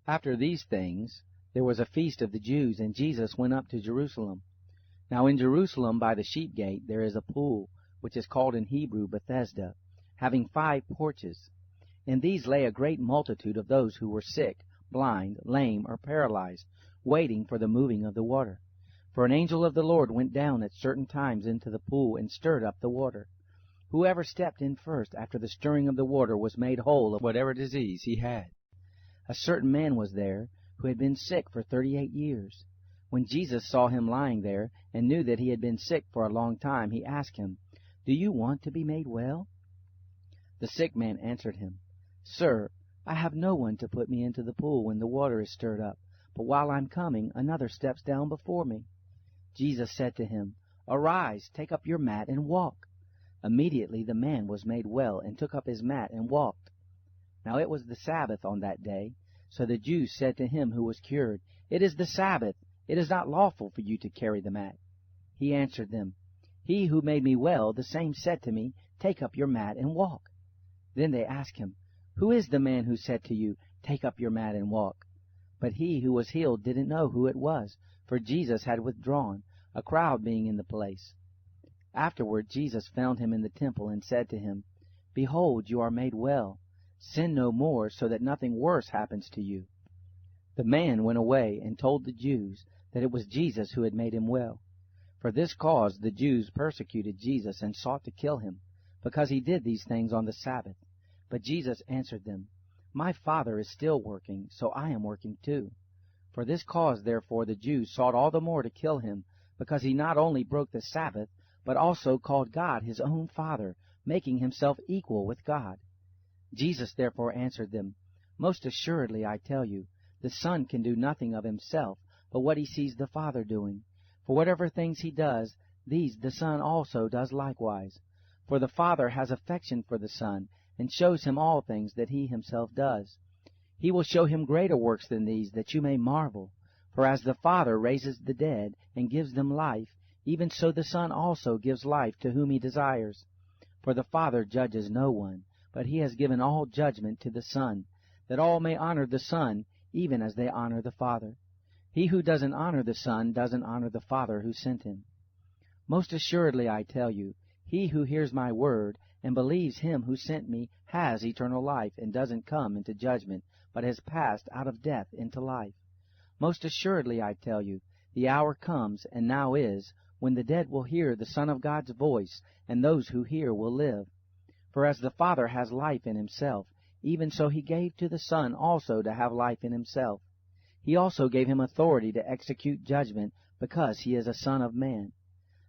After these things there was a feast of the Jews, and Jesus went up to Jerusalem. Now in Jerusalem by the sheep gate there is a pool, which is called in Hebrew Bethesda, having 5 porches. In these lay a great multitude of those who were sick, blind, lame, or paralyzed, waiting for the moving of the water. For an angel of the Lord went down at certain times into the pool, and stirred up the water. Whoever stepped in first after the stirring of the water was made whole of whatever disease he had. A certain man was there, who had been sick for 38 years. When Jesus saw him lying there, and knew that he had been sick for a long time, he asked him, "Do you want to be made well?" The sick man answered him, "Sir, I have no one to put me into the pool when the water is stirred up, but while I'm coming, another steps down before me." Jesus said to him, "Arise, take up your mat, and walk." Immediately the man was made well, and took up his mat, and walked. Now it was the Sabbath on that day. So the Jews said to him who was cured, "It is the Sabbath. It is not lawful for you to carry the mat." He answered them, "He who made me well, the same said to me, 'Take up your mat and walk.'" Then they asked him, "Who is the man who said to you, 'Take up your mat and walk'?" But he who was healed didn't know who it was, for Jesus had withdrawn, a crowd being in the place. Afterward Jesus found him in the temple, and said to him, "Behold, you are made well. Sin no more, so that nothing worse happens to you." The man went away and told the Jews that it was Jesus who had made him well. For this cause the Jews persecuted Jesus and sought to kill him, because he did these things on the Sabbath. But Jesus answered them, "My Father is still working, so I am working too." For this cause therefore the Jews sought all the more to kill him, because he not only broke the Sabbath, but also called God his own Father, making himself equal with God. Jesus therefore answered them, "Most assuredly I tell you, the Son can do nothing of himself, but what he sees the Father doing. For whatever things he does, these the Son also does likewise. For the Father has affection for the Son, and shows him all things that he himself does. He will show him greater works than these, that you may marvel. For as the Father raises the dead, and gives them life, even so the Son also gives life to whom he desires. For the Father judges no one, but he has given all judgment to the Son, that all may honor the Son, even as they honor the Father. He who doesn't honor the Son doesn't honor the Father who sent him. Most assuredly I tell you, he who hears my word, and believes him who sent me, has eternal life, and doesn't come into judgment, but has passed out of death into life. Most assuredly I tell you, the hour comes, and now is, when the dead will hear the Son of God's voice, and those who hear will live. For as the Father has life in himself, even so he gave to the Son also to have life in himself. He also gave him authority to execute judgment, because he is a Son of Man.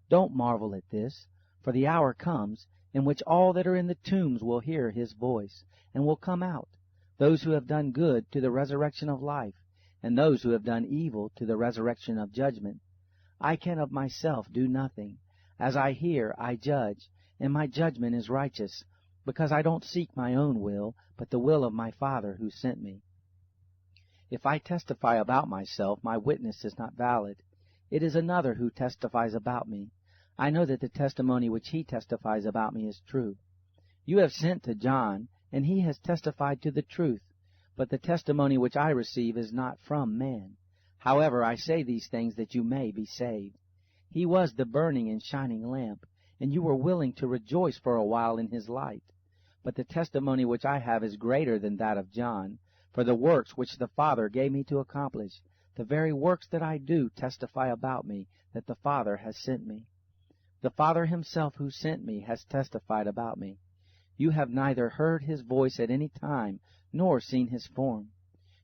Don't marvel at this, for the hour comes, in which all that are in the tombs will hear his voice, and will come out, those who have done good to the resurrection of life, and those who have done evil to the resurrection of judgment. I can of myself do nothing. As I hear, I judge, and my judgment is righteous, because I don't seek my own will, but the will of my Father who sent me. If I testify about myself, my witness is not valid. It is another who testifies about me. I know that the testimony which he testifies about me is true. You have sent to John, and he has testified to the truth, but the testimony which I receive is not from man. However, I say these things that you may be saved. He was the burning and shining lamp, and you were willing to rejoice for a while in his light. But the testimony which I have is greater than that of John, for the works which the Father gave me to accomplish, the very works that I do testify about me, that the Father has sent me. The Father himself who sent me has testified about me. You have neither heard his voice at any time, nor seen his form.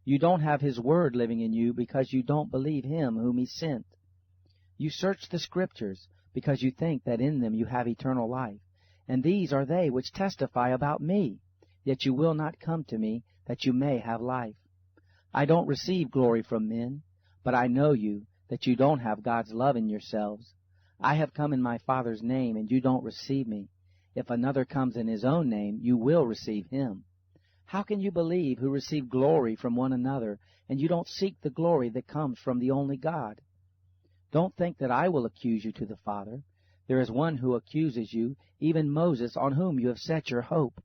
You don't have his word living in you, because you don't believe him whom he sent. You search the Scriptures, because you think that in them you have eternal life, and these are they which testify about me. Yet you will not come to me, that you may have life. I don't receive glory from men, but I know you, that you don't have God's love in yourselves. I have come in my Father's name, and you don't receive me. If another comes in his own name, you will receive him. How can you believe who receive glory from one another, and you don't seek the glory that comes from the only God? Don't think that I will accuse you to the Father. There is one who accuses you, even Moses, on whom you have set your hope.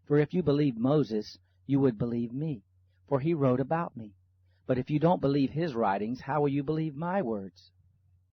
For if you believed Moses, you would believe me, for he wrote about me. But if you don't believe his writings, how will you believe my words?